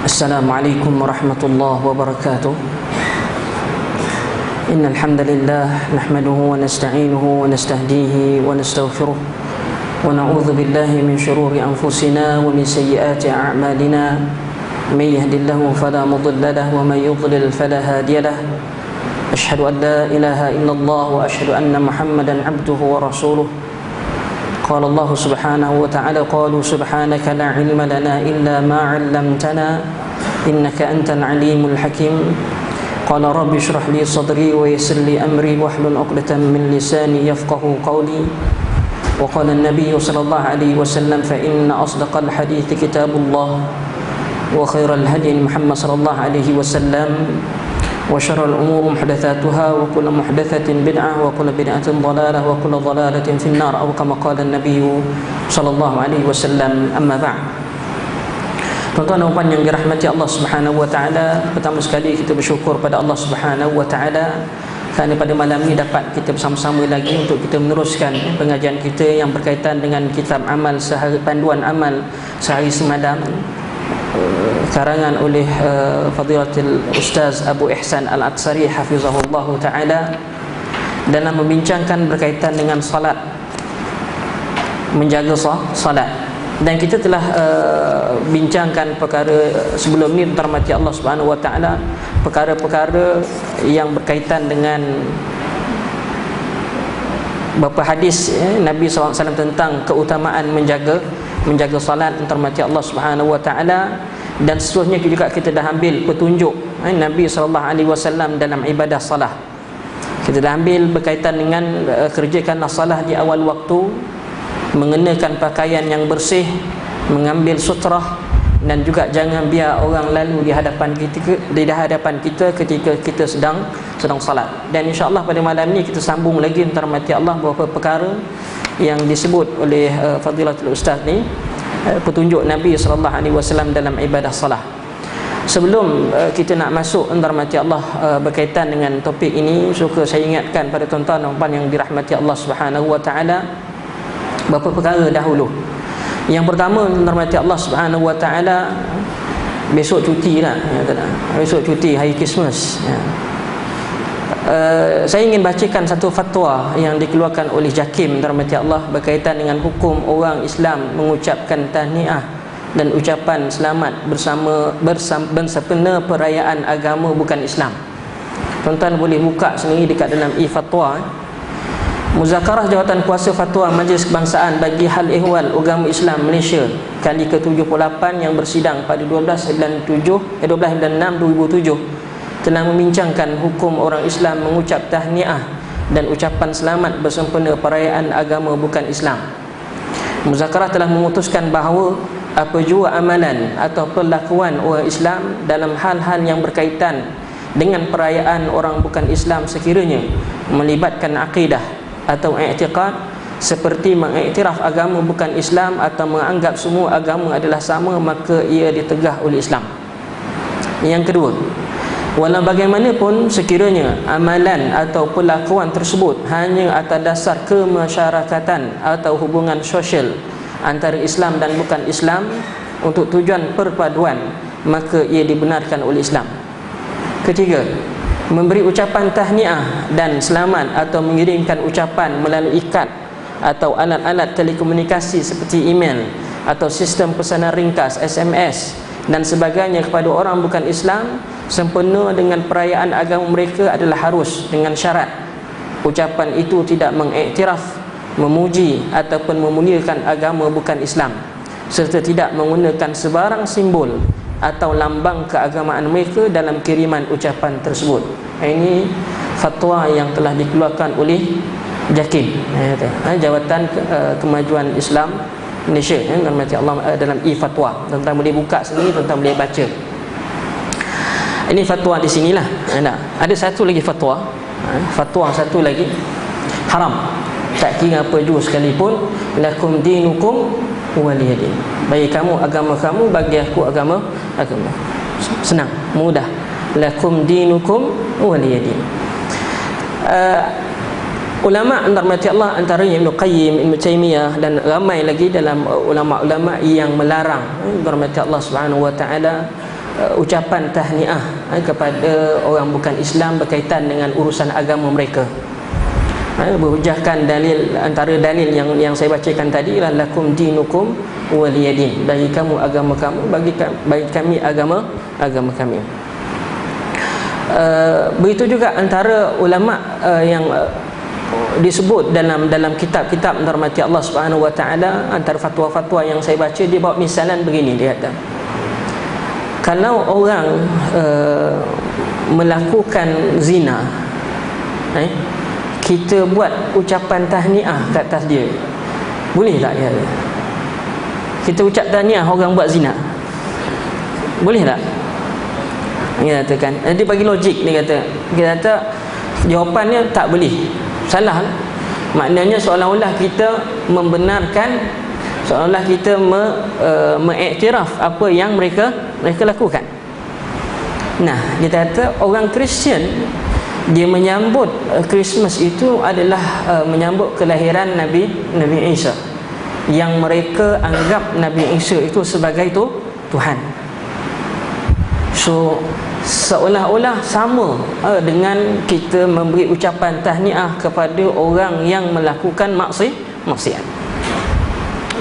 السلام عليكم ورحمة الله وبركاته. إن الحمد لله نحمده ونستعينه ونستهديه ونستغفره ونعوذ بالله من شرور أنفسنا ومن سيئات أعمالنا. من يهد الله فلا مضل له ومن يضلل فلا هادي له. أشهد أن لا إله إلا الله وأشهد أن محمدا عبده ورسوله. قال الله سبحانه وتعالى: قالوا سبحانك لا علم لنا إلا ما علمتنا إنك أنت العليم الحكيم. قال رب اشرح لي صدري ويسر لي أمري واحلل عقدة من لساني يفقه قولي. وقال النبي صلى الله عليه وسلم: فإن أصدق الحديث كتاب الله وخير الهدي محمد صلى الله عليه وسلم وشر الأمور محدثاتها وكل محدثة بدعة وكل بدعة ضلالة وكل ضلالة في النار أو كما قال النبي صلى الله عليه وسلم. أما بعد. Tuan-tuan dan puan yang dirahmati Allah Subhanahu wa taala, pertama sekali kita bersyukur pada Allah Subhanahu wa taala kerana pada malam ini dapat kita bersama-sama lagi untuk kita meneruskan pengajian kita yang berkaitan dengan kitab amal sehari, panduan amal sehari semalam, karangan oleh Fadilatul Ustaz Abu Ihsan Al-Atsari hafizahullah taala, dalam membincangkan berkaitan dengan salat, menjaga salat. Dan kita telah bincangkan perkara sebelum ni, terhormati Allah Subhanahu wa taala, perkara-perkara yang berkaitan dengan beberapa hadis Nabi SAW tentang keutamaan menjaga salat, terhormati Allah Subhanahu wa taala. Dan seterusnya juga kita dah ambil petunjuk Nabi SAW dalam ibadah salat. Kita dah ambil berkaitan dengan kerjakanlah salat di awal waktu, mengenakan pakaian yang bersih, mengambil sutrah, dan juga jangan biar orang lalu di hadapan kita ketika kita sedang salat. Dan insya-Allah pada malam ni kita sambung lagi, terhormati Allah, beberapa perkara yang disebut oleh Fadilatul Ustaz ni, petunjuk Nabi sallallahu alaihi wasallam dalam ibadah salat. Sebelum kita nak masuk, terhormati Allah, berkaitan dengan topik ini, suka saya ingatkan pada tuan-tuan dan puan yang dirahmati Allah Subhanahu wa taala beberapa perkara dahulu. Yang pertama, terhormati Allah Subhanahu wa taala, besok cuti lah, besok cuti hari Christmas ya. Saya ingin bacakan satu fatwa yang dikeluarkan oleh JAKIM, terhormati Allah, berkaitan dengan hukum orang Islam mengucapkan tahniah dan ucapan selamat bersempena perayaan agama bukan Islam. Tuan-tuan boleh buka sendiri dekat dalam e-fatwa. Muzakarah Jawatan Kuasa Fatwa Majlis Kebangsaan bagi Hal Ehwal Agama Islam Malaysia kali ke-78 yang bersidang pada 12/6/2007 telah membincangkan hukum orang Islam mengucap tahniah dan ucapan selamat bersempena perayaan agama bukan Islam. Muzakarah telah memutuskan bahawa apa jua amalan atau perlakuan orang Islam dalam hal-hal yang berkaitan dengan perayaan orang bukan Islam sekiranya melibatkan akidah atau i'tiqad, seperti mengiktiraf agama bukan Islam atau menganggap semua agama adalah sama, maka ia ditegah oleh Islam. Yang kedua, walau bagaimanapun sekiranya amalan atau perlakuan tersebut hanya atas dasar kemasyarakatan atau hubungan sosial antara Islam dan bukan Islam untuk tujuan perpaduan, maka ia dibenarkan oleh Islam. Ketiga, memberi ucapan tahniah dan selamat atau mengirimkan ucapan melalui kad atau alat-alat telekomunikasi seperti email atau sistem pesanan ringkas SMS dan sebagainya kepada orang bukan Islam sempena dengan perayaan agama mereka adalah harus, dengan syarat ucapan itu tidak mengiktiraf, memuji ataupun memuliakan agama bukan Islam, serta tidak menggunakan sebarang simbol atau lambang keagamaan mereka dalam kiriman ucapan tersebut. Ini fatwa yang telah dikeluarkan oleh JAKIM, Jawatan Kemajuan Islam Malaysia, dalam e-fatwa. Tuan-tuan boleh buka sendiri, tuan-tuan boleh baca. Ini fatwa di sinilah. Ada satu lagi fatwa, satu lagi haram, tak kira apa jua sekalipun. Lakum dinukum waliyadin, bagi kamu agama kamu, bagi aku agama. Senang, mudah. Lakum dinukum waliyadin. Ulama terhormati Allah, antaranya Ibn Qayyim, Ibn Taymiyah dan ramai lagi dalam ulama-ulama yang melarang, terhormati Allah Subhanahu wa taala, ucapan tahniah kepada orang bukan Islam berkaitan dengan urusan agama mereka. Berhujahkan dalil, antara dalil yang saya bacakan tadi ialah lakum dinukum waliyadin, bagi kamu agama kamu, bagi kami agama kami. Begitu juga antara ulama yang disebut dalam kitab-kitab menghormati Allah Subhanahu wa taala, antara fatwa-fatwa yang saya baca, dia bawa misalan begini, dia kata kalau orang melakukan zina, kita buat ucapan tahniah ke atas dia, boleh tak ya? Kita ucap tahniah orang buat zina, boleh tak? Dia katakan, dia bagi logik, dia kata jawapannya tak boleh, salah. Maknanya seolah-olah kita membenarkan, seolah-olah kita mengiktiraf apa yang mereka lakukan. Nah, dia kata orang Kristian, dia menyambut Christmas itu adalah menyambut kelahiran Nabi Isa, yang mereka anggap Nabi Isa itu sebagai Tuhan. So seolah-olah sama dengan kita memberi ucapan tahniah kepada orang yang melakukan maksiat.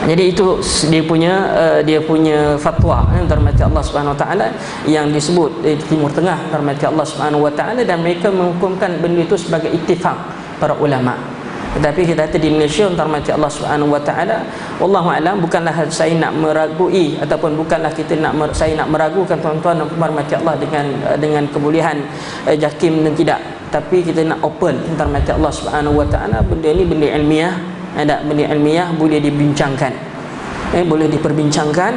Jadi itu dia punya fatwa terhormati Allah Subhanahu wa taala yang disebut di Timur Tengah terhormati Allah Subhanahu wa taala, dan mereka menghukumkan benda itu sebagai ittifaq para ulama. Tetapi kita kata di Malaysia terhormati Allah Subhanahu wa taala, wallahu alam, bukanlah saya nak meragui ataupun bukanlah saya nak meragukan tuan-tuan dan puan hormati Allah dengan kebolehan JAKIM dan tidak, tapi kita nak open terhormati Allah Subhanahu wa taala, benda ni benda ilmiah. Ada benda ilmiah boleh dibincangkan, boleh diperbincangkan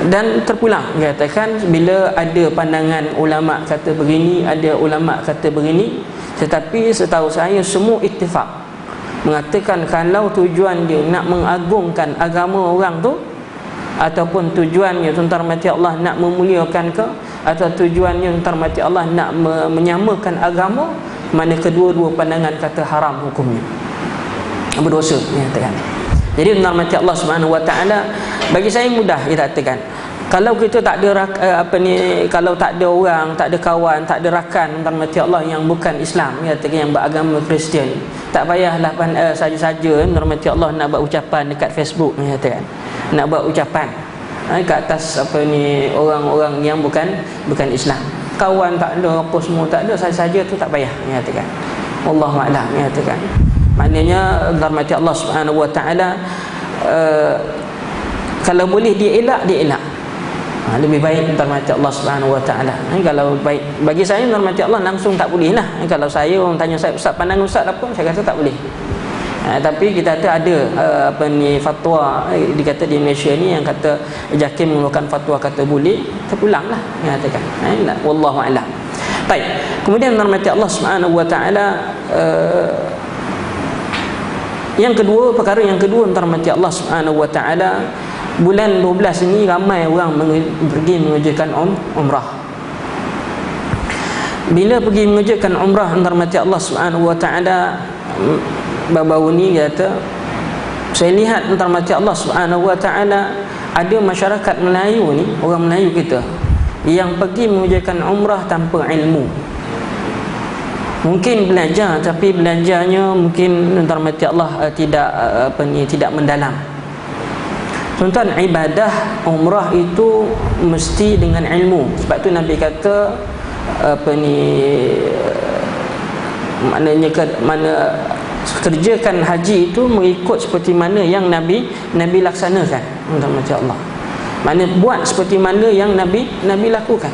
dan terpulang. Dia katakan bila ada pandangan ulama kata begini, ada ulama kata begini, tetapi setahu saya semua ittifaq mengatakan kalau tujuan dia nak mengagungkan agama orang tu, ataupun tujuannya tuan-tuan mati Allah nak memuliakan ke, atau tujuannya tuan-tuan mati Allah nak menyamakan agama, mana kedua-dua pandangan kata haram hukumnya, berdosa, dia katakan. Jadi menghormati Allah Subhanahu wa taala, bagi saya mudah dia katakan, kalau kita tak ada kalau tak ada orang, tak ada kawan, tak ada rakan menghormati Allah yang bukan Islam, dia katakan, yang beragama Kristian, tak payahlah saja-saja menghormati Allah nak buat ucapan dekat Facebook, dia katakan, nak buat ucapan ke atas orang-orang yang bukan Islam. Kawan tak ada, apa semua tak ada, saja-saja tu tak payah, dia katakan. Wallahu a'lam, dia katakan. Maknanya rahmat Allah Subhanahu wa taala, kalau boleh dia elak, lebih baik rahmat Allah Subhanahu wa taala. Kalau baik bagi saya rahmat Allah langsung tak boleh lah. Kalau saya orang tanya saya, ustaz pandangan ustaz apa, saya kata tak boleh. Tapi kita kata ada fatwa dikata di Malaysia ni yang kata JAKIM mengeluarkan fatwa kata boleh, terpulanglah dia katakan. Wallahu a'lam. Baik. Kemudian rahmat Allah Subhanahu wa taala, perkara yang kedua terhormati Allah Subhanahu wa taala, bulan 12 ini ramai orang pergi mengerjakan umrah. Bila pergi mengerjakan umrah terhormati Allah Subhanahu wa taala, baru-baru ni kata saya lihat terhormati Allah Subhanahu wa taala, ada masyarakat Melayu ni, orang Melayu kita yang pergi mengerjakan umrah tanpa ilmu. Mungkin belajar, tapi belajarnya mungkin terhormati Allah tidak mendalam. Tuan-tuan, ibadah umrah itu mesti dengan ilmu. Sebab tu Nabi kata maknanya kerjakan haji itu mengikut seperti mana yang Nabi laksanakan. Terhormati Allah, maknanya buat seperti mana yang Nabi lakukan.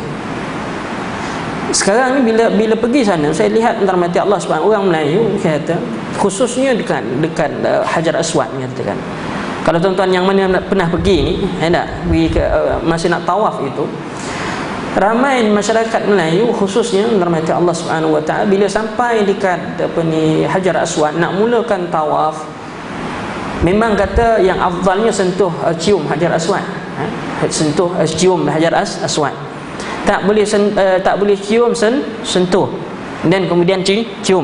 Sekarang ni bila pergi sana, saya lihat terhormati Allah Subhanahu, orang Melayu kata, khususnya dekat Hajar Aswad, katakan. Kalau tuan-tuan yang mana pernah pergi ni, pergi ke masa nak tawaf itu, ramai masyarakat Melayu khususnya terhormati Allah Subhanahu wa taala, bila sampai dekat Hajar Aswad nak mulakan tawaf, memang kata yang afdalnya sentuh cium Hajar Aswad, cium Hajar Aswad. Tak boleh cium, sentuh, dan kemudian cium.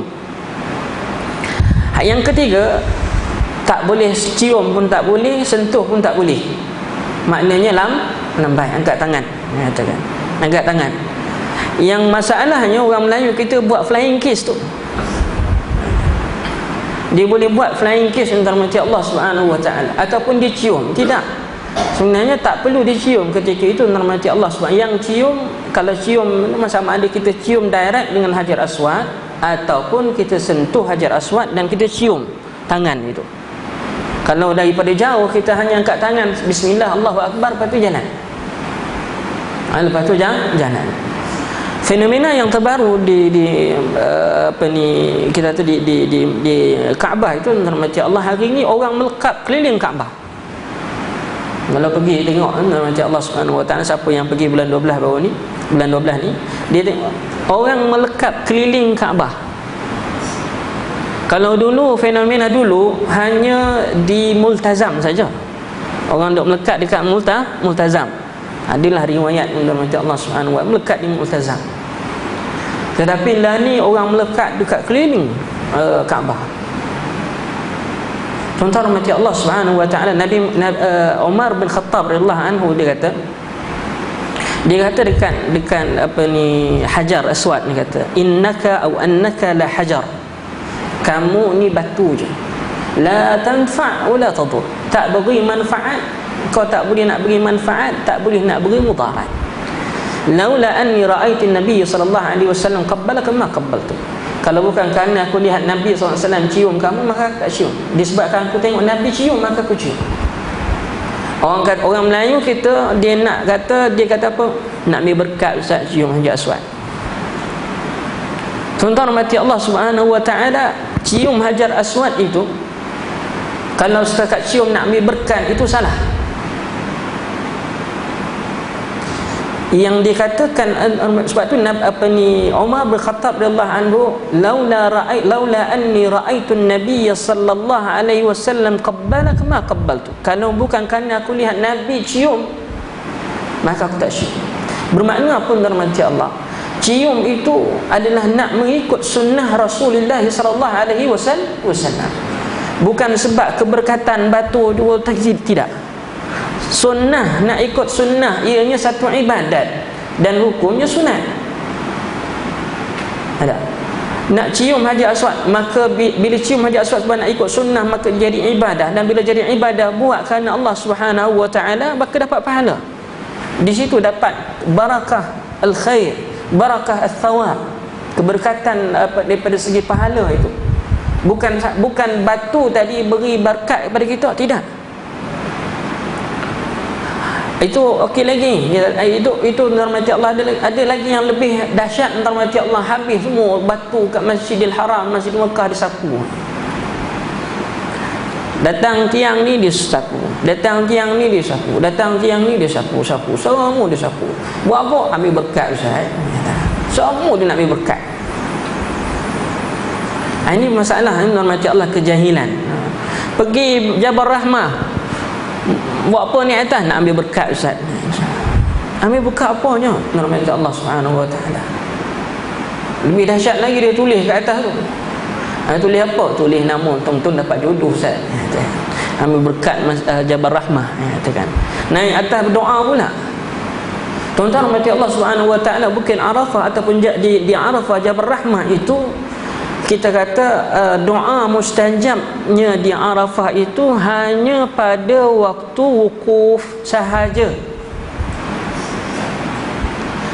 Yang ketiga, tak boleh cium pun tak boleh, sentuh pun tak boleh. Maknanya lambai, angkat tangan, katakan. angkat tangan. Yang masalahnya orang Melayu kita buat flying kiss tu. Dia boleh buat flying kiss untuk mati Allah Subhanahu wa taala, ataupun dia cium. Tidak. Sebenarnya tak perlu dicium ketika itu untuk mati Allah Subhanahu. Yang cium, kalau cium sama ada kita cium direct dengan Hajar Aswad ataupun kita sentuh Hajar Aswad dan kita cium tangan itu. Kalau daripada jauh kita hanya angkat tangan bismillah Allahu akbar, lepas tu jalan. Lepas tu jalan. Fenomena yang terbaru di kita tu di Kaabah itu, rahmati Allah, hari ni orang melekap keliling Kaabah. Kalau pergi tengok rahmati Allah Subhanahu wa taala, siapa yang pergi bulan 12 baru ni, bulan 12 ni, dia tengok orang melekap keliling Kaabah. Kalau dulu, fenomena dulu hanya di multazam saja. Orang duk melekat dekat multazam. Adalah riwayat rahmati Allah Subhanahu wa taala melekat di multazam. Tetapi lah ni orang melekat dekat keliling Kaabah. Tuan-tuan rahmati Allah Subhanahu wa taala, Nabi Umar bin Khattab radhiyallahu anhu dia kata dekat Hajar Aswad, dia kata innaka au annaka la hajar, kamu ni batu je, la tanfa' wa la tadur, tak beri manfaat, kau tak boleh nak beri manfaat, tak boleh nak beri mudarat. Laula anni ra'aitu an-nabiy sallallahu alaihi wasallam qabbalaka ma qabbaltu, kalau bukan kerana aku lihat Nabi SAW cium kamu, maka aku tak cium. Disebabkan aku tengok Nabi cium, maka aku cium. Orang Melayu kita, dia kata apa? Nak ambil berkat Ustaz, cium Hajar Aswad. Tuan-tuan rahmati Allah Subhanahu wa taala, cium Hajar Aswad itu, kalau setakat cium nak ambil berkat, itu salah. Yang dikatakan, sebab tu Umar bin Khattab radhiyallahu anhu, laula anni ra'aitu an-nabiy sallallahu alaihi wasallam qabbalaka ma qabbaltu, kalau bukan kerana aku lihat Nabi cium, maka aku tak cium. Bermakna apa rahmati Allah? Cium itu adalah nak mengikut sunnah Rasulullah sallallahu alaihi wasallam. Bukan sebab keberkatan batu dua, tidak. Sunnah, nak ikut sunnah, ianya satu ibadat dan hukumnya sunat. Ada. Nak cium Hajar Aswad, maka bila cium Hajar Aswad sebab nak ikut sunnah, maka jadi ibadah, dan bila jadi ibadah buat kerana Allah Subhanahu wa taala, maka dapat pahala. Di situ dapat barakah al-khair, barakah al-thawab, keberkatan daripada segi pahala itu. Bukan batu tadi beri berkat kepada kita, tidak. Itu okey lagi. Itu rahmati Allah, ada lagi yang lebih dahsyat rahmati Allah. Habis semua batu kat Masjidil Haram, Masjid Mekah disapu. Datang tiang ni dia sapu, datang tiang ni dia sapu, datang tiang ni dia sapu, semua dia sapu. Buat apa? Ambil berkat Ustaz. Semua dia nak ambil berkat. Ini masalah ni rahmati Allah, kejahilan. Pergi Jabal Rahmah, buat apa ni atas? Nak ambil berkat Ustaz. Ambil berkat apanya? Rahmat Allah Subhanahu wa taala. Lebih dahsyat lagi, dia tulis kat atas tu. Tulis apa? Tulis nama tuan-tuan dapat jodoh Ustaz. Ambil berkat Jabal Rahmah, katakan. Naik atas berdoa pula. Tuan-tuan rahmat Allah Subhanahu wa taala, bukan Arafah ataupun di Arafah Jabal Rahmah itu, kita kata doa mustajabnya di Arafah itu hanya pada waktu wukuf sahaja.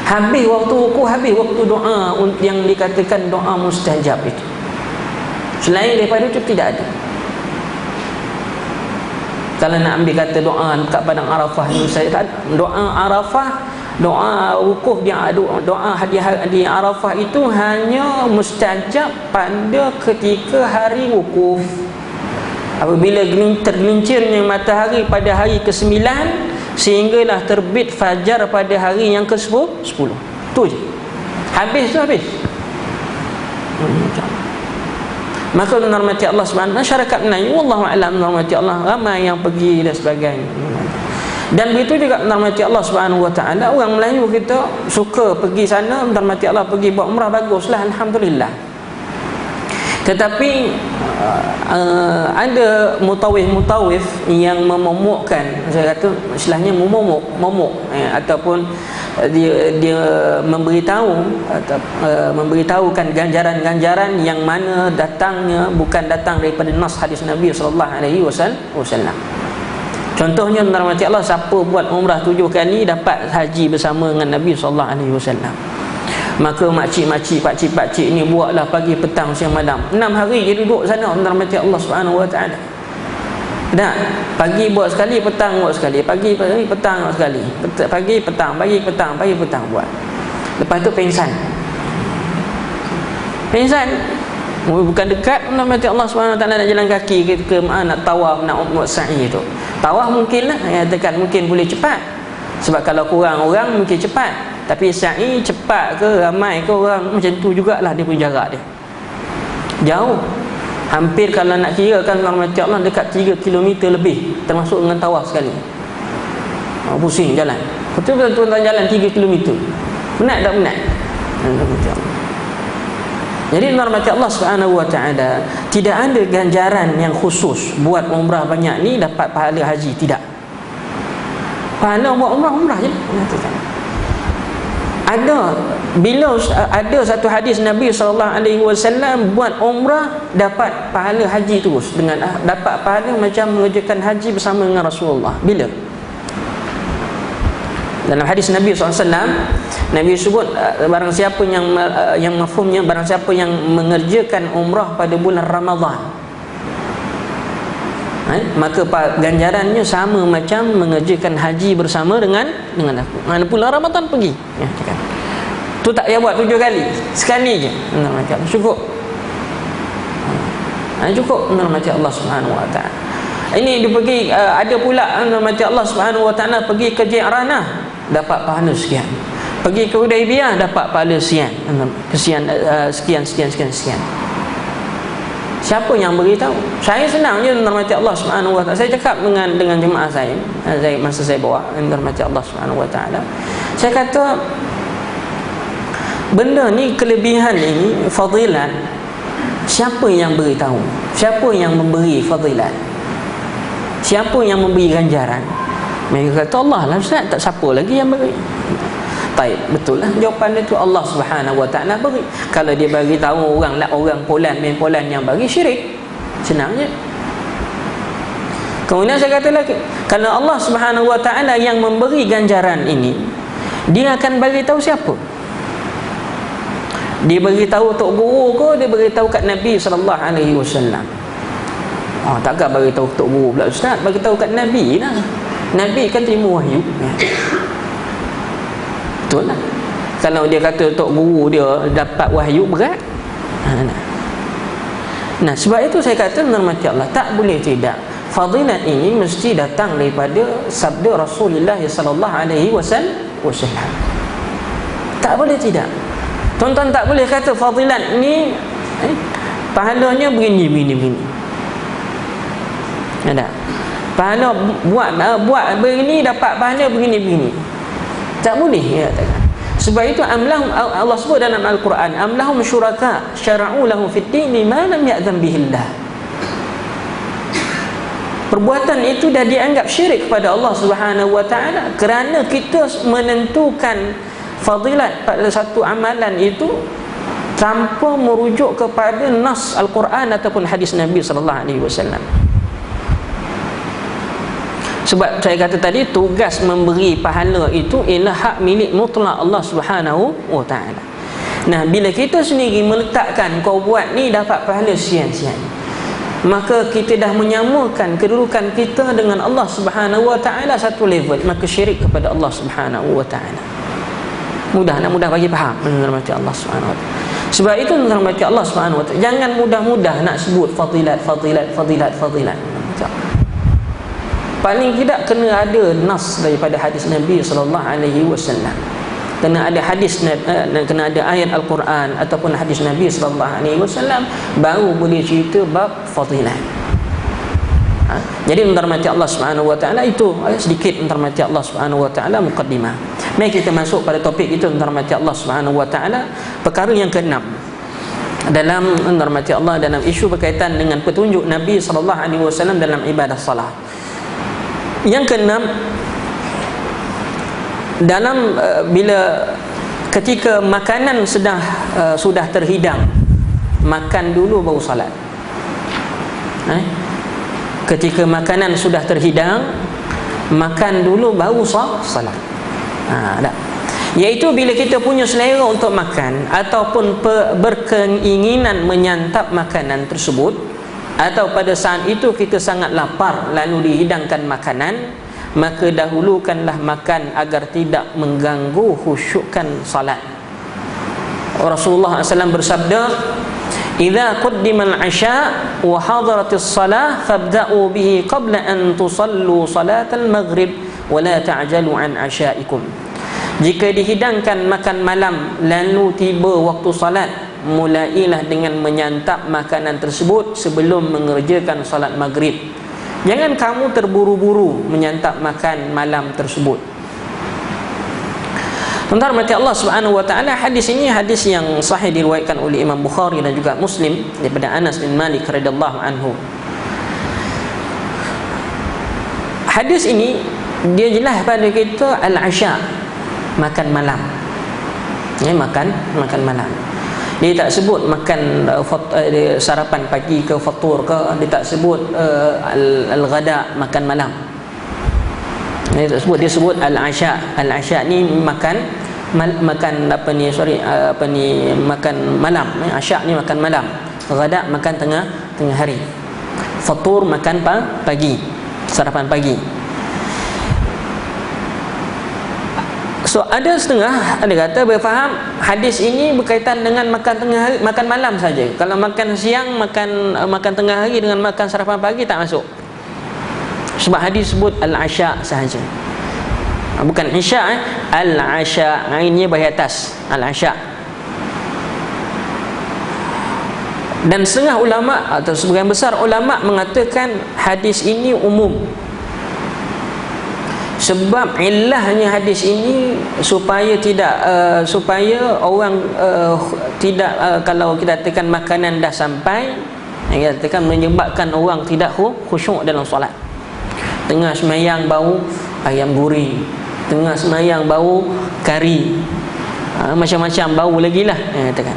Habis waktu wukuf, habis waktu doa yang dikatakan doa mustajab itu. Selain daripada itu tidak ada. Kalau nak ambil kata doa kat padang Arafah ni, saya tak, doa Arafah, doa wukuf, doa hadiah di Arafah itu hanya mustajab pada ketika hari wukuf. Apabila tergelincirnya matahari pada hari ke-9 sehinggalah terbit fajar pada hari yang ke-10. Tu je. Habis tu habis. Maka rahmati Allah Subhanahu, masyarakat Melayu wallahu a'lam, rahmati Allah, ramai yang pergi dan sebagainya. Dan begitu juga rahmati Allah Subhanahu wa taala, orang Melayu kita suka pergi sana, rahmati Allah, pergi buat umrah, baguslah, alhamdulillah. Tetapi ada mutawif yang memomokkan, saya kata istilahnya momok, ataupun dia memberitahukan ganjaran-ganjaran yang mana datangnya bukan datang daripada nas hadis Nabi sallallahu alaihi wasallam. Contohnya rahmati Allah, siapa buat umrah 7 kali dapat haji bersama dengan Nabi sallallahu alaihi wasallam. Maka makcik-makcik, pakcik-pakcik ni buatlah pagi, petang, siang, malam. 6 hari dia duduk sana rahmati Allah Subhanahu wa taala. Dah, pagi buat sekali, petang buat sekali, pagi petang buat sekali, pagi petang buat. Lepas tu pengsan. Bukan dekat, rahmati Allah Subhanahu wa taala, nak jalan kaki ke nak tawaf, nak umrah sa'i tu. Tawaf mungkinlah, katakan mungkin boleh cepat. Sebab kalau kurang orang mungkin cepat. Tapi sa'i cepat ke, ramai ke orang, macam tu jugalah dia punya jarak dia. Jauh. Hampir kalau nak kira kan rahmati Allah dekat 3 km lebih, termasuk dengan tawaf sekali. Pusing jalan. Betul-betul jalan 3 km. Penat tak penat? Rahmati Allah. Jadi rahmati Allah Subhanahu wa taala, tidak ada ganjaran yang khusus buat umrah banyak ni dapat pahala haji, tidak. Pahala buat umrah je. Bila ada satu hadis Nabi SAW buat umrah dapat pahala haji terus, dengan dapat pahala macam mengerjakan haji bersama dengan Rasulullah. Bila? Dalam hadis Nabi SAW, Nabi sebut barang siapa yang mafhumnya, barang siapa yang mengerjakan umrah pada bulan Ramadhan, maka ganjarannya sama macam mengerjakan haji bersama dengan aku. Mana pula Ramadan pergi. Tu tak payah buat 7 kali. Sekali je. Cukup. Cukup rahmati Allah Subhanahu wa taala. Ini dia pergi, ada pula rahmati Allah Subhanahu wa taala pergi ke Ji'ranah dapat pahala sekian. Pergi ke Hudaibiyah dapat pahala sekian. Sekian. Siapa yang beritahu? Saya senang je rahmati Allah Subhanahu wa taala. Saya cakap dengan jemaah saya masa saya bawa rahmati Allah Subhanahu wa taala. Saya kata benda ni, kelebihan ini, fadilat, siapa yang beritahu? Siapa yang memberi fadilat? Siapa yang memberi ganjaran? Mereka kata Allah lah Ustaz, tak siapa lagi yang beri. Baik, betul lah jawapan dia tu, Allah Subhanahu wa taala beri. Kalau dia bagi tahu orang main polan yang bagi, syirik. Senang je. Kemudian saya kata lagi, kalau Allah Subhanahu wa taala yang memberi ganjaran ini, dia akan bagi tahu siapa? Dia bagi tahu tok guru ke, dia bagi tahu kat Nabi sallallahu alaihi wasallam? Takkan bagi tahu tok guru pula Ustaz, bagi tahu kat Nabi lah. Nabi kan terima wahyu. Betul lah. Kalau dia kata tok guru dia dapat wahyu, berat. Nah, sebab itu saya kata rahmati Allah, tak boleh tidak. Fadilat ini mesti datang daripada sabda Rasulullah sallallahu alaihi wasallam. Tak boleh tidak. Tuan-tuan tak boleh kata fadilat ni pahalanya begini. Ada. Pahala buat begini dapat pahala begini. Tak boleh ya, katakan. Sebab itu Allah sebut dalam Al-Quran, amlahum syuraka syara'u lahum fid dini ma lam ya'zam bihillah. Perbuatan itu dah dianggap syirik kepada Allah Subhanahu wa taala kerana kita menentukan fadilat pada satu amalan itu tanpa merujuk kepada nas Al-Quran ataupun hadis Nabi sallallahu alaihi wasallam. Sebab saya kata tadi, tugas memberi pahala itu ialah hak milik mutlak Allah Subhanahu wa taala. Nah, bila kita sendiri meletakkan kau buat ni dapat pahala sekian-sekian, maka kita dah menyamakan kedudukan kita dengan Allah Subhanahu wa taala satu level, maka syirik kepada Allah Subhanahu wa taala. Mudah bagi faham menghormati Allah Subhanahu wa taala. Sebab itu menghormati Allah Subhanahu wa taala, jangan mudah-mudah nak sebut fadilat. Paling tidak kena ada nas daripada hadis Nabi sallallahu alaihi wasallam. Kena ada hadis, kena ada ayat Al-Quran ataupun hadis Nabi sallallahu alaihi wasallam, baru boleh cerita bab fadilat. Jadi menghormati Allah Subhanahu wa taala itu sedikit menghormati Allah Subhanahu wa taala muqaddimah. Mari kita masuk pada topik itu menghormati Allah Subhanahu wa taala. Perkara yang ke-6 dalam menghormati Allah dalam isu berkaitan dengan petunjuk Nabi sallallahu alaihi wasallam dalam ibadah salat. Yang ke-6, dalam bila ketika makanan sudah terhidang, makan dulu baru salat. Ketika makanan sudah terhidang, makan dulu baru salat. Iaitu bila kita punya selera untuk makan ataupun berkeinginan menyantap makanan tersebut, atau pada saat itu kita sangat lapar lalu dihidangkan makanan, maka dahulukanlah makan agar tidak mengganggu khusyukkan salat. Rasulullah SAW bersabda, "Idza qaddima al-'asha wa hadaratis salah fabda'u bihi qabla an tusallu salatal maghrib wa la ta'jalu an 'ashaikum." Jika dihidangkan makan malam lalu tiba waktu salat, mulailah dengan menyantap makanan tersebut sebelum mengerjakan salat maghrib. Jangan kamu terburu-buru menyantap makan malam tersebut. Tuan-tuan mati Allah Subhanahu wa taala, hadis ini hadis yang sahih diriwayatkan oleh Imam Bukhari dan juga Muslim daripada Anas bin Malik radhiyallahu anhu. Hadis ini dia jelas pada kita al-'asha, makan malam. Makan malam. Dia tak sebut makan sarapan pagi ke fatur ke, dia tak sebut al-ghada, makan malam. Dia tak sebut, dia sebut al-'asha. Al-'asha ni makan makan makan malam. Asya ni makan malam, ghada makan tengah hari, fatur makan pagi, sarapan pagi. So ada setengah ada kata berfaham hadis ini berkaitan dengan makan tengah hari, makan malam saja. Kalau makan siang, makan tengah hari dengan makan sarapan pagi tak masuk. Sebab hadis sebut al-'asha sahaja. Bukan isya, al-'asha, ainnya bahagian atas, al-'asha. Dan setengah ulama atau sebagian besar ulama mengatakan hadis ini umum. Sebab illahnya hadis ini supaya tidak supaya orang tidak kalau kita katakan makanan dah sampai, kita katakan menyebabkan orang tidak khusyuk dalam solat. Tengah sembahyang bau ayam goreng, tengah sembahyang bau kari, macam-macam bau lagi lah, katakan.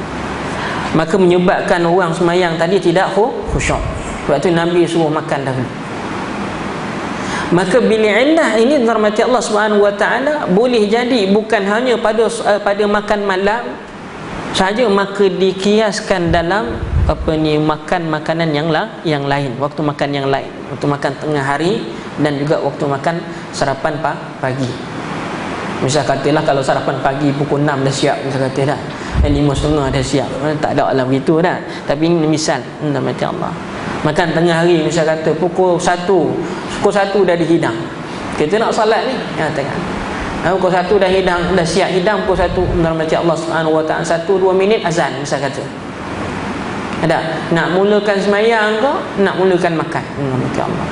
Maka menyebabkan orang sembahyang tadi tidak khusyuk. Sebab tu Nabi suruh makan dahulu. Maka bila illah ini dirahmati Allah Subhanahu wa taala, boleh jadi bukan hanya pada makan malam saja, maka dikiaskan dalam makan makanan yang lain, waktu makan yang lain, waktu makan tengah hari dan juga waktu makan sarapan pagi. Misal katalah kalau sarapan pagi pukul 6 dah siap, misal katalah 5.30 dah siap, tak ada lah begitu dah. Tapi ini misal, dirahmati Allah. Makan tengah hari misal kata pukul 1 dah dihidang, kita nak salat ni, katakan pukul 1 dah hidang, dah siap hidang pukul 1, dirahmati Allah Subhanahu wa taala, 1-2 minit azan misal kata. Ada nak mulakan sembahyang ke, nak mulakan makan, dirahmati Allah.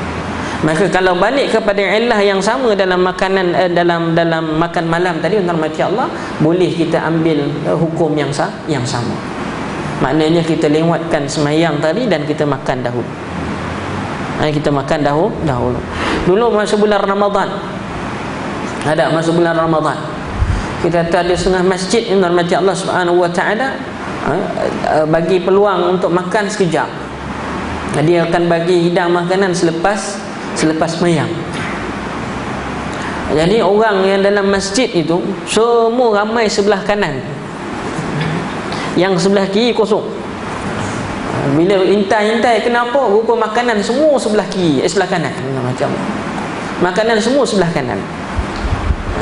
Maka kalau balik kepada illah yang sama dalam makanan dalam makan malam tadi, dirahmati Allah, boleh kita ambil hukum yang sama. Maknanya kita lewatkan sembahyang tadi dan kita makan dahulu. Kita makan dahulu. Dulu masa bulan Ramadan, ada masa bulan Ramadan, kita ada setengah masjid yang dirahmati Allah Subhanahu wa taala bagi peluang untuk makan sekejap. Dia akan bagi hidang makanan selepas sembahyang. Jadi orang yang dalam masjid itu semua ramai sebelah kanan, yang sebelah kiri kosong. Bila intai kenapa rupa makanan semua sebelah kiri, sebelah kanan, macam makanan semua sebelah kanan.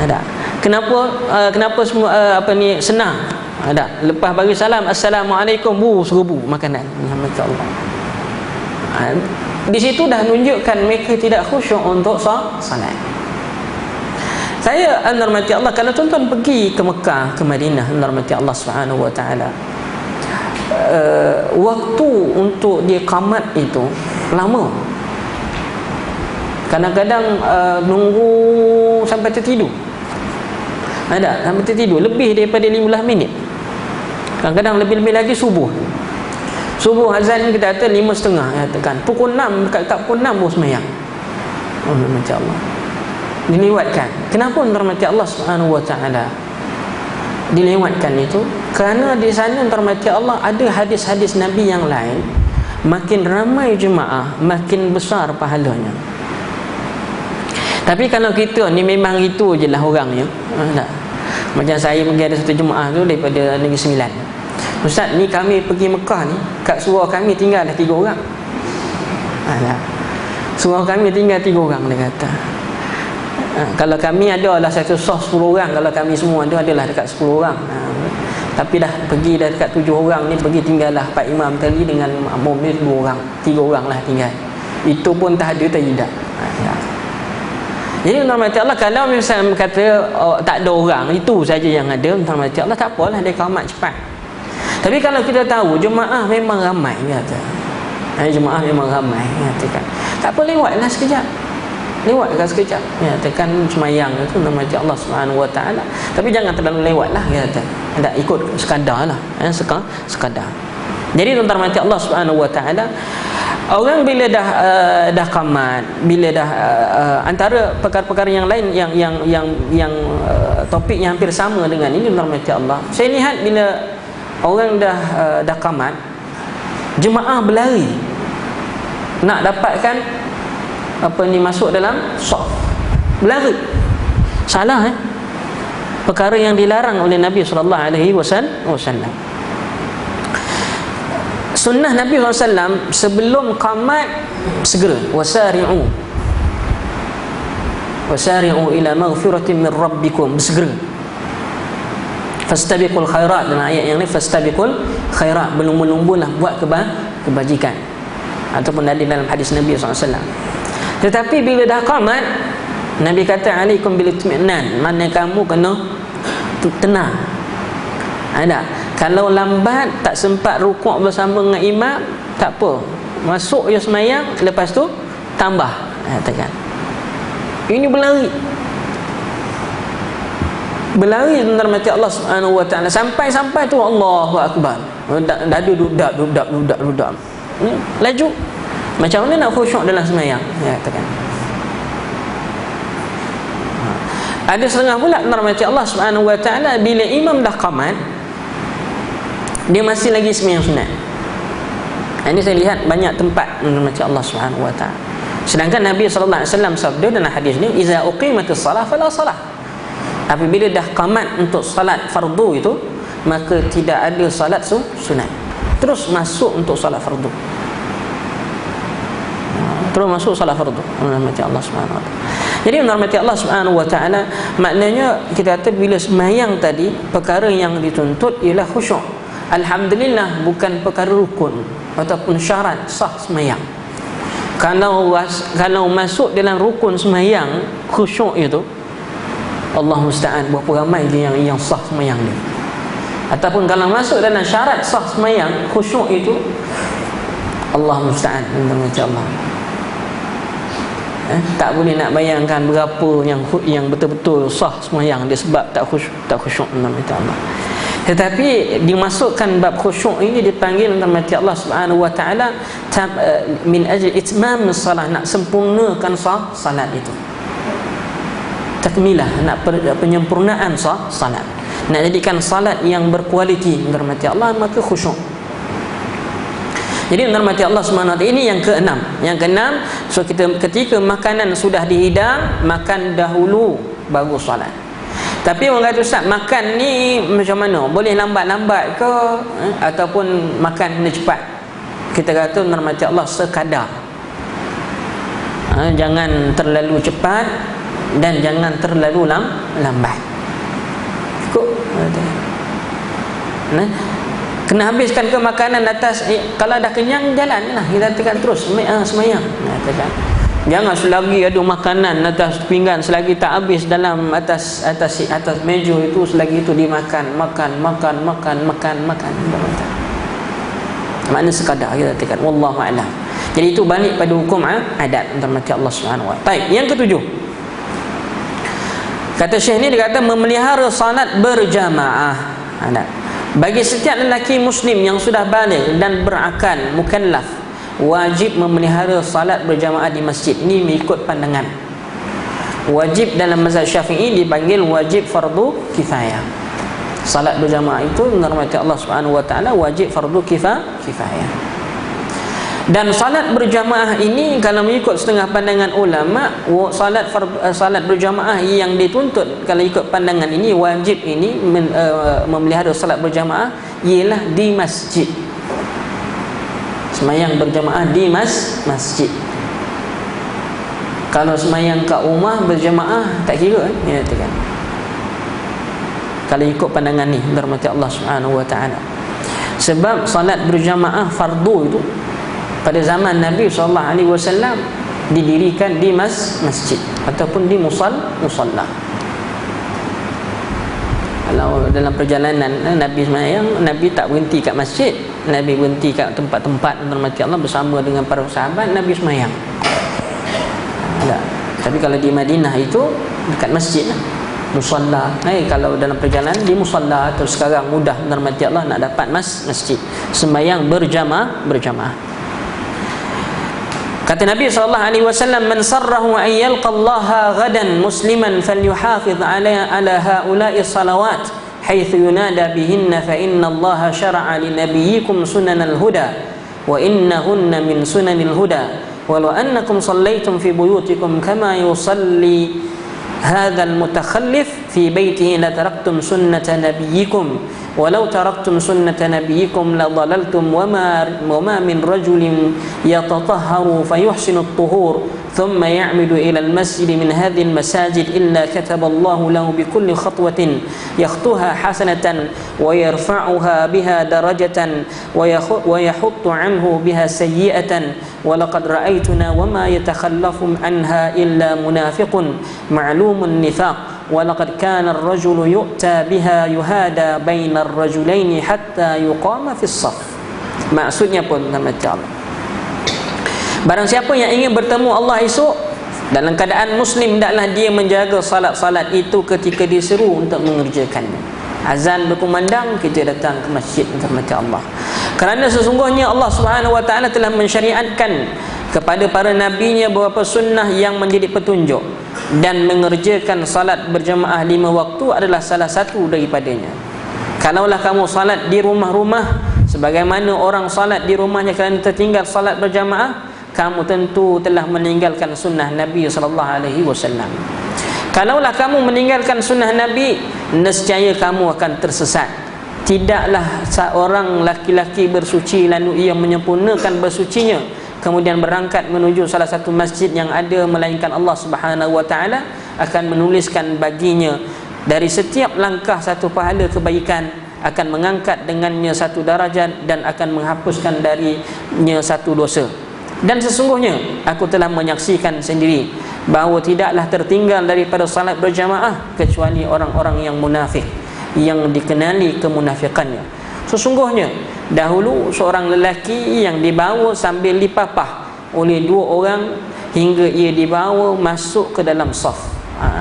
Ada kenapa semua senang. Ada lepas bagi salam assalamualaikum, serbu makanan, Allah. Di situ dah menunjukkan mereka tidak khusyuk untuk salat. Saya dirahmati Allah, kalau tuan-tuan pergi ke Mekah, ke Madinah, dirahmati Allah Subhanahu wa taala, waktu untuk dia qamat itu lama. Kadang-kadang nunggu sampai tertidur. Ada sampai tertidur lebih daripada 15 minit. Kadang-kadang lebih-lebih lagi subuh azan kita kata 5.30, katakan pukul 6, dekat pukul 6 baru sembahyang. Macam Allah. dilewatkan. Kenapa rahmati Allah Subhanahu wa taala dilewatkan itu? Kerana di sana rahmati Allah ada hadis-hadis Nabi yang lain, makin ramai jemaah makin besar pahalanya. Tapi kalau kita ni memang itu je lah orangnya, tak? Macam saya pergi ada satu jemaah tu daripada Negeri Sembilan. Ustaz, ni kami pergi Mekah ni, kat surau kami tinggal dah 3 orang. Surau kami tinggal 3 orang, dia kata. Kalau kami adalah satu sos 10 orang, kalau kami semua ada adalah dekat 10 orang. Tapi dah pergi dah dekat 7 orang ni, pergi tinggallah Pak Imam tadi dengan makmum ni 2 orang, 3 orang lah tinggal. Itu pun tak ada tidak. Jadi rahmati Allah, kalau misalnya kata tak ada orang, itu saja yang ada, rahmati Allah, tak apalah, dia qamat cepat. Tapi kalau kita tahu jemaah memang ramai, kata. Jemaah memang ramai, katakan. Tak apa, lewatlah sekejap. Lewatkan sekejap. Katakan semayang itu rahmati Allah Subhanahu wa taala. Tapi jangan terlalu lewatlah, kata. Tak ikut sekadarlah, sekadar. Jadi tuan rahmati Allah Subhanahu wa taala, orang bila dah qamat, bila dah antara perkara-perkara yang lain yang topiknya hampir sama dengan ini, rahmati Allah. Saya lihat bila orang dah qamat, jemaah berlari nak dapatkan masuk dalam saf, berlari. Salah perkara yang dilarang oleh Nabi sallallahu alaihi wasallam. Sunnah Nabi SAW sebelum qamat segera wasari'u ila maghfiratin min rabbikum, bersegera. Fastabiqul khairat, dalam ayat yang ni fastabiqul khairat, berlumba-lumbalah buat kebajikan, ataupun ada dalam hadis Nabi SAW. Tetapi bila dah qamat, Nabi kata alaikum bil itminan, mana kamu kena tenang. Ada, kalau lambat tak sempat rukuk bersama dengan imam, tak apa, masuk je semayang, lepas tu tambah, katakan. Ini berlari rahmati Allah Subhanahu wa taala, sampai tu Allahu akbar, dadu dudak laju. Macam mana nak khusyuk dalam semayang, katakan. Ada setengah pula rahmati Allah Subhanahu wa taala, bila imam dah qamat, dia masih lagi sembahyang sunat. Ini saya lihat banyak tempat rahmati Allah Subhanahu wa taala. Sedangkan Nabi sallallahu alaihi wasallam sabda dalam hadis ni, iza uqimatis salah fala salah. Apabila dah qamat untuk salat fardu itu, maka tidak ada salat sunat. Terus masuk untuk salat fardu. Terus masuk salat fardu, rahmati Allah Subhanahu wa taala. Jadi rahmati Allah Subhanahu wa taala, maknanya kita kata bila sembahyang tadi, perkara yang dituntut ialah khusyuk. Alhamdulillah, bukan perkara rukun ataupun syarat sah sembahyang. Kalau masuk dalam rukun sembahyang khusyuk itu, Allah musta'an, berapa ramai dia yang sah sembahyang dia. Ataupun kalau masuk dalam syarat sah sembahyang khusyuk itu, Allah musta'an, macam Allah. Tak boleh nak bayangkan berapa yang betul-betul sah sembahyang dia sebab tak khusyuk macam Allah. Tetapi dimasukkan bab khusyuk ini dipanggil rahmati Allah Subhanahu wa taala min ajli itmam salat, nak sempurnakan salat itu. Takmilah, nak penyempurnaan salat, nak jadikan salat yang berkualiti rahmati Allah, maka khusyuk. Jadi rahmati Allah Subhanahu wa taala, ini yang keenam. Yang keenam, so ketika makanan sudah dihidang, makan dahulu baru salat. Tapi orang kata, Ustaz, makan ni macam mana? Boleh lambat-lambat ke? Ataupun makan kena cepat? Kita kata rahmati Allah sekadar. Jangan terlalu cepat dan jangan terlalu lambat. Cukup. Kena habiskan ke makanan atas, kalau dah kenyang jalanlah, kita tekan terus semayang. Jangan selagi ada makanan atas pinggan, selagi tak habis dalam atas meja itu, selagi itu dimakan, makan. Makna sekadar, kita tekan. Wallahu a'lam. Jadi itu balik pada hukum adat rahmati Allah Subhanahu wa taala. Baik, yang ketujuh. Kata Syekh ni, dia kata memelihara salat berjamaah. Bagi setiap lelaki muslim yang sudah baligh dan berakal, mukallaf, wajib memelihara salat berjamaah di masjid. Ini mengikut pandangan Wajib dalam mazhab Syafi'i dipanggil wajib fardu kifayah. Salat berjamaah itu menurut Allah Subhanahu wa taala wajib fardu kifayah. Dan salat berjamaah ini kalau mengikut setengah pandangan ulama, salat berjamaah yang dituntut kalau ikut pandangan ini, wajib ini memelihara salat berjamaah ialah di masjid. Semayang berjamaah di masjid. Kalau semayang kat rumah berjamaah tak kira dia katakan. Kalau ikut pandangan ni rahmat Allah Subhanahu wa taala. Sebab salat berjamaah fardu itu pada zaman Nabi SAW didirikan di masjid ataupun di musalla. Kalau dalam perjalanan Nabi semayang, Nabi tak berhenti kat masjid, Nabi berhenti kat tempat-tempat rahmat Allah bersama dengan para sahabat, Nabi semayang. Tak. Tapi kalau di Madinah itu dekat masjid lah, musalla. Kalau dalam perjalanan di musalla, atau sekarang mudah rahmat Allah nak dapat masjid sembahyang berjamaah. Kata Nabi SAW, man sarrahu an yalqa Allah ghadan musliman falyuhafiz ala haula'i salawat haitsu yunada bihinna fa inna Allah syara'a li nabiyyikum sunanal huda wa innahunna min sunanil huda walau annakum sallaytum fi buyutikum kama yusalli hadzal mutakhallif fi baitihi la taraktum sunnata nabiyyikum walau taraktum sunnata nabiyyikum la dhalaltum wama min rajulin yatatahharu fayuhsinu at-tuhur thumma ya'midu ila al-masjid min hadhihi al-masajid illa kataba Allahu lahu bi kulli khatwatin yakhtuha hasanatan wa yarfa'uha biha darajatan wa yahuttu anhu biha sayyi'atan wa laqad ra'aytuna wama yatakhallafu anha illa munafiqun ma'lumun nifaq wa laqad kana ar-rajulu yu'ta biha yuhada baina ar-rajulaini hatta yuqama fi as-saff. Maksudnya pun macam barang siapa yang ingin bertemu Allah esok dalam keadaan muslim, hendaklah dia menjaga salat-salat itu ketika diseru untuk mengerjakannya. Azan berkumandang, kita datang ke masjid untuk baca Allah. Kerana sesungguhnya Allah Subhanahu wa taala telah mensyariatkan kepada para nabinya beberapa sunnah yang menjadi petunjuk, dan mengerjakan salat berjamaah 5 waktu adalah salah satu daripadanya. Kalaulah kamu salat di rumah-rumah sebagaimana orang salat di rumahnya kerana tertinggal salat berjamaah, kamu tentu telah meninggalkan sunnah Nabi SAW. Kalaulah kamu meninggalkan sunnah Nabi, nescaya kamu akan tersesat. Tidaklah seorang laki-laki bersuci lalu ia menyempurnakan bersucinya kemudian berangkat menuju salah satu masjid yang ada, melainkan Allah Subhanahu wa taala akan menuliskan baginya dari setiap langkah satu pahala kebaikan, akan mengangkat dengannya satu darajat, dan akan menghapuskan darinya satu dosa. Dan sesungguhnya aku telah menyaksikan sendiri bahawa tidaklah tertinggal daripada salat berjamaah kecuali orang-orang yang munafik, yang dikenali kemunafikannya. Sesungguhnya dahulu seorang lelaki yang dibawa sambil dipapah oleh 2 orang hingga ia dibawa masuk ke dalam saf.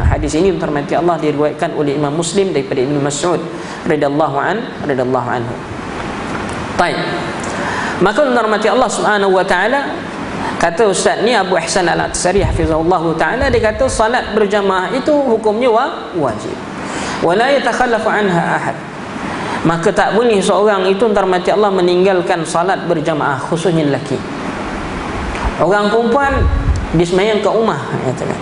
Hadis ini terhormati Allah diriwayatkan oleh Imam Muslim daripada Ibnu Mas'ud radhiyallahu anhu. Baik. Maka menghormati Allah Subhanahu wa taala, kata ustaz ni Abu Ihsan Al-Atsari hafizahullahu taala, dia kata salat berjamaah itu hukumnya wajib. Wala yatakhallafu anha ahad. Maka tak boleh seorang itu menghormati Allah meninggalkan salat berjamaah, khususnya lelaki. Orang perempuan dia sembahyang kat rumah, katakan.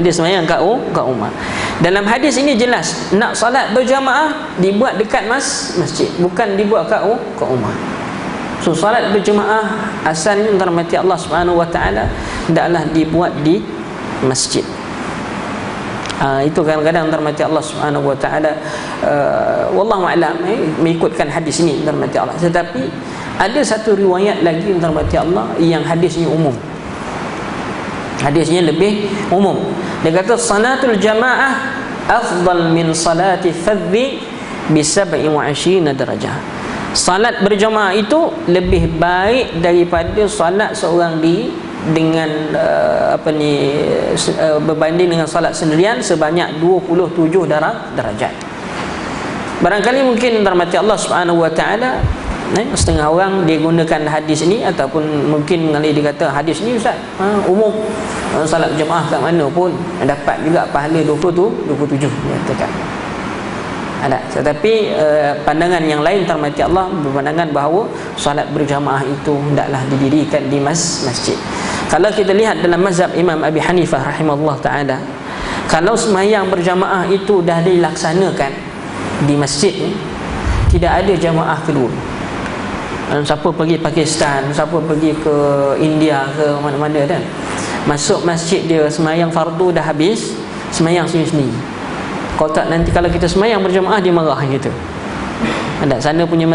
Dia sembahyang kat rumah. Dalam hadis ini jelas nak salat berjamaah dibuat dekat masjid, bukan dibuat kat rumah. So salat berjemaah asalnya terhormati Allah Subhanahu wa taala hendaklah dibuat di masjid. Itu kadang-kadang terhormati Allah Subhanahu wa taala wallahu a'lam mengikutkan hadis ini terhormati Allah. Tetapi ada satu riwayat lagi terhormati Allah yang hadisnya umum. Hadisnya lebih umum. Dia kata salatul jamaah afdal min salati fadhi bi 27 darajah. Salat berjamaah itu lebih baik daripada salat seorang diri dengan berbanding dengan salat sendirian sebanyak 27 darajat. Barangkali mungkin rahmati Allah Subhanahu wa taala Setengah orang dia gunakan hadis ni, ataupun mungkin mengalih dia kata hadis ni ustaz umum, salat berjemaah kat mana pun dapat juga pahala 27 dia katakan. Ada. Tetapi pandangan yang lain termati Allah berpandangan bahawa salat berjamaah itu hendaklah didirikan di masjid. Kalau kita lihat dalam mazhab Imam Abi Hanifah rahimahullah taala, kalau sembahyang berjamaah itu dah dilaksanakan di masjid ni, tidak ada jamaah kedua. Siapa pergi Pakistan, siapa pergi ke India, ke mana-mana kan, masuk masjid dia sembahyang fardu dah habis, sembahyang sendiri-sendiri. Kalau tak, nanti kalau kita sembahyang berjamaah dia marah gitu. Ada sana punya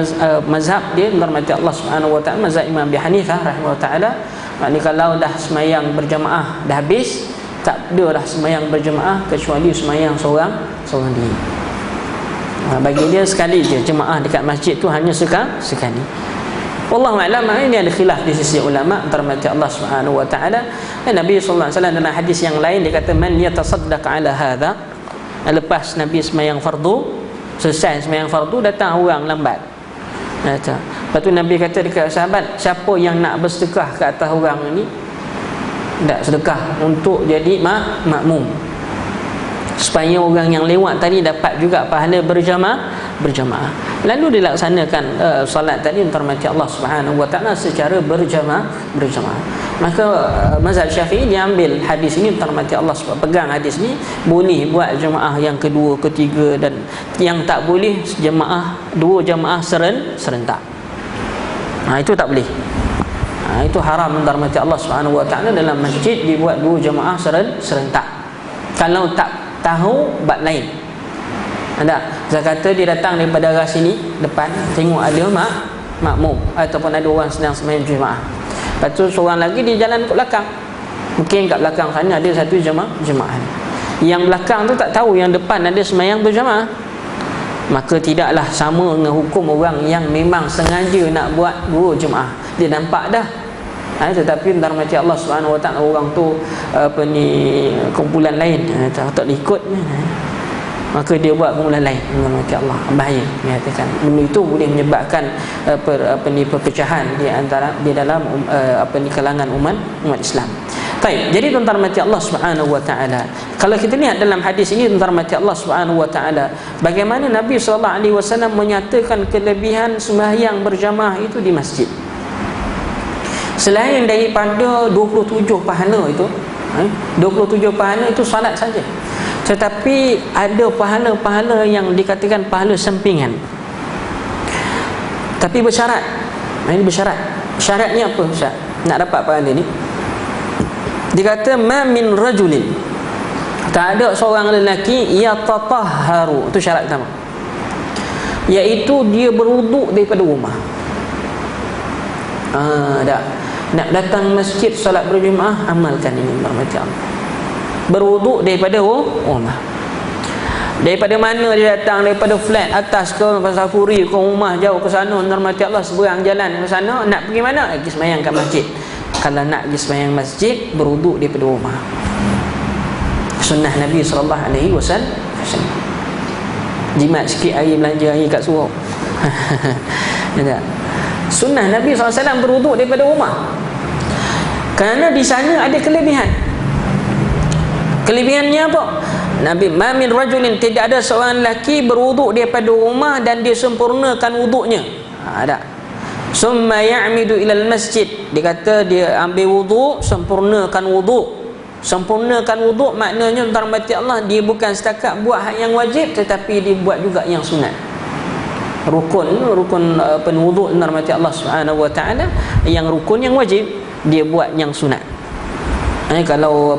mazhab dia menghormati Allah Subhanahu wa taala, mazhab Imam Abi Hanifah rahimahullah taala. Maknanya kalau dah sembahyang berjamaah dah habis, tak ada dah sembahyang berjamaah kecuali sembahyang seorang diri. Bagi dia sekali je jemaah dekat masjid tu, hanya sekali. Wallahu a'lam. Ini ada khilaf di sisi ulama termati Allah Subhanahu wa taala. Nabi sallallahu alaihi wasallam dalam hadis yang lain dia kata, man yatasaddaq ala hadha, lepas Nabi sembahyang fardu, selesai sembahyang fardu, datang orang lambat. Lepas tu Nabi kata dekat sahabat, siapa yang nak bersedekah ke atas orang ni, tak sedekah untuk jadi makmum, supaya orang yang lewat tadi dapat juga pahala berjamaah. Lalu dilaksanakan solat tadi untuk rahmati Allah Subhanahu wa taala secara berjamaah. Maka mazhab Syafi'i dia ambil hadis ini untuk rahmati Allah, pegang hadis ni, boleh buat jemaah yang kedua, ketiga, dan yang tak boleh dua jemaah serentak. Itu tak boleh. Itu haram untuk rahmati Allah Subhanahu wa taala, dalam masjid dibuat dua jemaah serentak. Kalau tak tahu bab lain. Ada, saya kata dia datang daripada arah sini depan, tengok ada makmum ataupun ada orang sedang sembahyang jemaah. Lepas tu seorang lagi dia jalan ke belakang. Mungkin kat belakang sana ada satu jemaah. Yang belakang tu tak tahu yang depan ada sembahyang berjemaah. Maka tidaklah sama dengan hukum orang yang memang sengaja nak buat dua jemaah. Dia nampak dah. Tetapi entar mati Allah Subhanahu wa taala, orang tu kumpulan lain tak ikut, maka dia buat kumpulan lain, mati Allah, bahaya. Menyatakan benda itu boleh menyebabkan perpecahan di dalam kalangan umat Islam. Baik, jadi tuan-tuan mati Allah Subhanahu wa taala, kalau kita lihat dalam hadis ini tuan-tuan mati Allah Subhanahu wa taala, bagaimana Nabi sallallahu alaihi wasallam menyatakan kelebihan sembahyang berjamaah itu di masjid. Selain daripada 27 pahala itu, 27 pahala itu salat saja, tetapi ada pahala-pahala yang dikatakan pahala sampingan, tapi bersyarat. Ini bersyarat. Syaratnya apa Ustaz nak dapat pahala ni? Dia kata, ma min rajulin, tak ada seorang lelaki yatatahharu, itu syarat pertama, iaitu dia berwuduk daripada rumah. Nak datang masjid solat berjemaah, amalkan ini bermati Allah. Berwuduk daripada rumah. Daripada mana dia datang? Daripada flat atas ke Pasafuri ke rumah jauh ke sana, bermati Allah, seberang jalan ke sana, nak pergi mana? Pergi sembahyang kat masjid. Kalau nak pergi sembahyang masjid, berwuduk daripada rumah. Sunnah Nabi sallallahu alaihi wasallam. Jimat sikit air, belanja air kat surau. Tak. Sunnah Nabi SAW berwuduk daripada rumah, kerana di sana ada kelebihan. Kelebihannya apa? Nabi, ma min rajulin, tidak ada seorang lelaki berwuduk daripada rumah dan dia sempurnakan wuduknya. Ada. Summa ya'midu ilal masjid, dia kata dia ambil wuduk, sempurnakan wuduk. Sempurnakan wuduk maknanya terhormati Allah, dia bukan setakat buat hak yang wajib, tetapi dia buat juga yang sunat. Rukun wuduk terhormati Allah Subhanahu wa taala, yang rukun yang wajib dia buat yang sunat. Kalau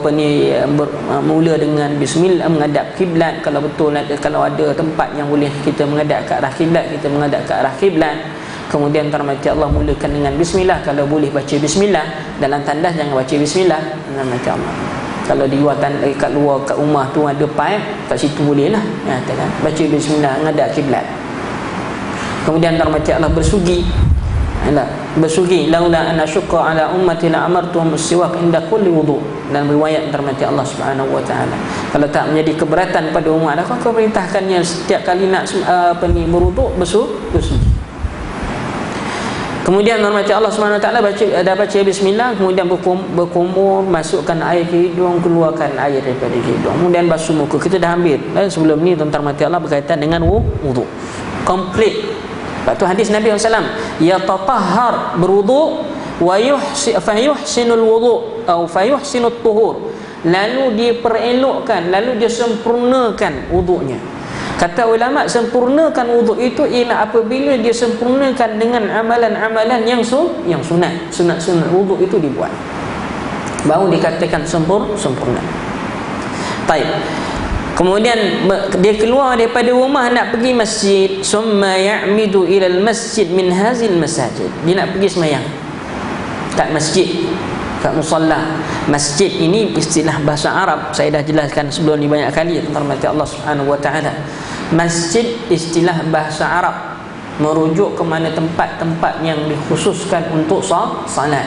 mula dengan bismillah, menghadap kiblat. Kalau betul, kalau ada tempat yang boleh kita menghadap ke arah kiblat, kita menghadap ke arah kiblat. Kemudian terhormati Allah, mulakan dengan bismillah. Kalau boleh baca bismillah. Dalam tandas jangan baca bismillah, terhormati Allah. Kalau di luar kat luar kat rumah tu ada pipe, kat situ boleh lah, baca bismillah, menghadap kiblat. Kemudian terhormati Allah bersugi. Bersugi, laula an asyqa ala ummati la amartuhum bis-siwak inda kulli wudu. Dan riwayat terhormati Allah Subhanahu wa taala, kalau tak menjadi keberatan pada umat aku perintahkannya setiap kali nak berwuduk bersugi. Kemudian hormati Allah SWT, baca bismillah, kemudian berkumur, masukkan air ke hidung, keluarkan air daripada hidung, kemudian basuh muka. Kita dah ambil sebelum ni tuan-tuan hormati Allah berkaitan dengan wuduk komplit. Sebab tu hadis Nabi SAW, yatatahhar, berwuduk, wa fayuhsinul wuduk atau fayuhsinut tuhur, lalu dia perelokkan, lalu dia sempurnakan wuduknya. Kata ulama, sempurnakan wuduk itu ialah apabila dia sempurnakan dengan amalan-amalan yang sunat. Sunat-sunat wuduk itu dibuat, baru dikatakan sempurna. Baik. Kemudian dia keluar daripada rumah nak pergi masjid, summa ya'midu ilal masjid min hazil masajid. Dia nak pergi semayang kat masjid, kat musalla. Masjid ini istilah bahasa Arab, saya dah jelaskan sebelum ni banyak kali tentang Allah Subhanahu wa taala. Masjid istilah bahasa Arab, merujuk ke mana tempat-tempat yang dikhususkan untuk salat.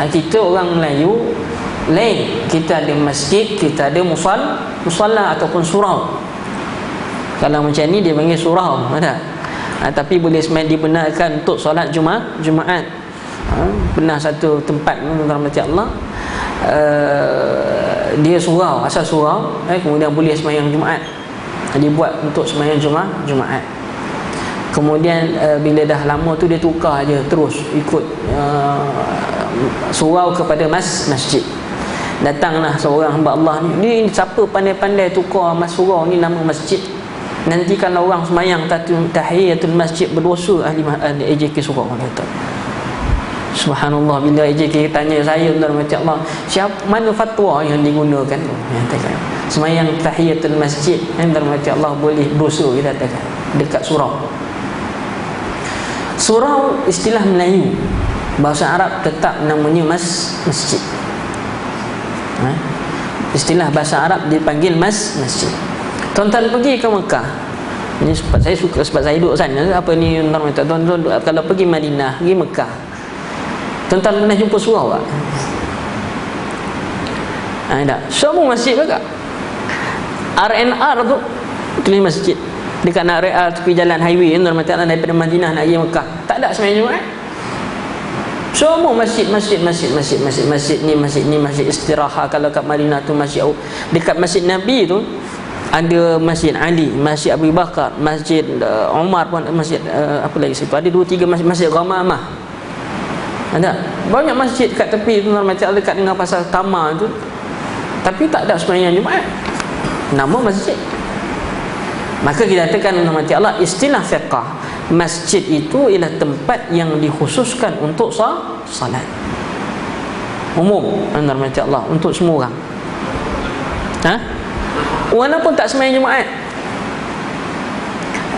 Kita orang Melayu lain, kita ada masjid, kita ada musalla ataupun surau. Kalau macam ni dia panggil surau, ada. Tapi boleh dibenarkan untuk solat Jumaat. Pernah satu tempat rahmat Allah, dia surau, asal surau, kemudian boleh sembahyang Jumaat, dibuat untuk sembahyang Jumaat. Kemudian bila dah lama tu dia tukar je, terus ikut surau kepada masjid. Datanglah seorang hamba Allah ni, dia siapa pandai-pandai tukar surau ni nama masjid. Nanti kalau orang sembahyang tahiyatul masjid berdosa ahli AJK surau, kata. Subhanallah, bila AJK tanya saya, macam Allah, mana fatwa yang digunakan? Semayang tahiyatul masjid, macam Allah boleh dosa, kita katakan dekat surau. Surau istilah Melayu, bahasa Arab tetap namanya masjid. Istilah bahasa Arab dipanggil masjid. Tuan-tuan pergi ke Mekah, ini sebab saya suka, sebab saya duduk sana. Apa ni tuan-tuan kalau pergi Madinah, pergi Mekah, tuan-tuan pernah jumpa surau tak? Tak. Semua masjid juga. RNR tu tulis masjid. Dekat nak RNR tepi jalan highway tuan-tuan daripada Madinah nak pergi Mekah, tak ada sembahyang Jumaat. Semua masjid ni, masjid istirahat. Kalau kat Madinah tu masjid, dekat masjid Nabi tu ada Masjid Ali, Masjid Abu Bakar, Masjid Umar pun, masjid apa lagi situ, ada 2-3 masjid Ghamamah. Ada banyak masjid kat tepi tu, macam dekat dengan pasar Tamar tu, tapi tak ada sembahyang Jumaat, nama masjid. Maka kita katakan macam Allah, istilah fiqh, masjid itu ialah tempat yang dikhususkan untuk salat umum, macam Allah, untuk semua orang. Walaupun tak sembahyang Jumaat.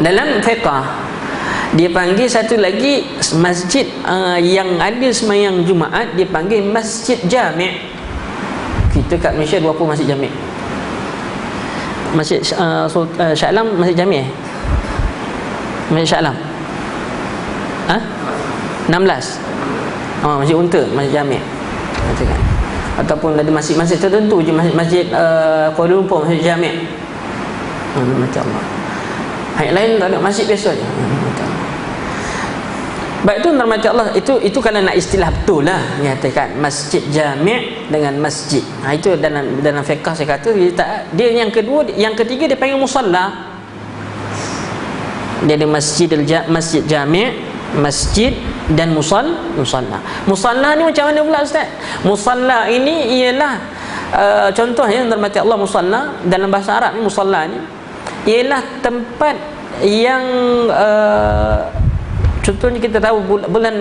Dalam fiqh dia panggil satu lagi masjid yang ada sembahyang Jumaat, dia panggil masjid jami'. Kita kat Malaysia 20 masjid jami'. Masjid Shah Alam masjid jami'. Masjid Shah Alam 16. Masjid Unta, masjid jami'. Ataupun ada masjid-masjid tertentu je, masjid Kuala Lumpur, masjid jami'. Macam Allah. Yang lain tak ada, masjid biasa je. Baik, itu macam Allah, itu kalau nak istilah betul lah, nyatakan masjid jami' dengan masjid. Itu dalam fiqh saya kata dia yang kedua, yang ketiga dia panggil musalla. Dia ada masjid jami', masjid dan musalla. Musalla ni macam mana pula Ustaz? Musalla ini ialah contohnya macam Allah, musalla dalam bahasa Arab ni, musalla ni ialah tempat yang contohnya kita tahu bulan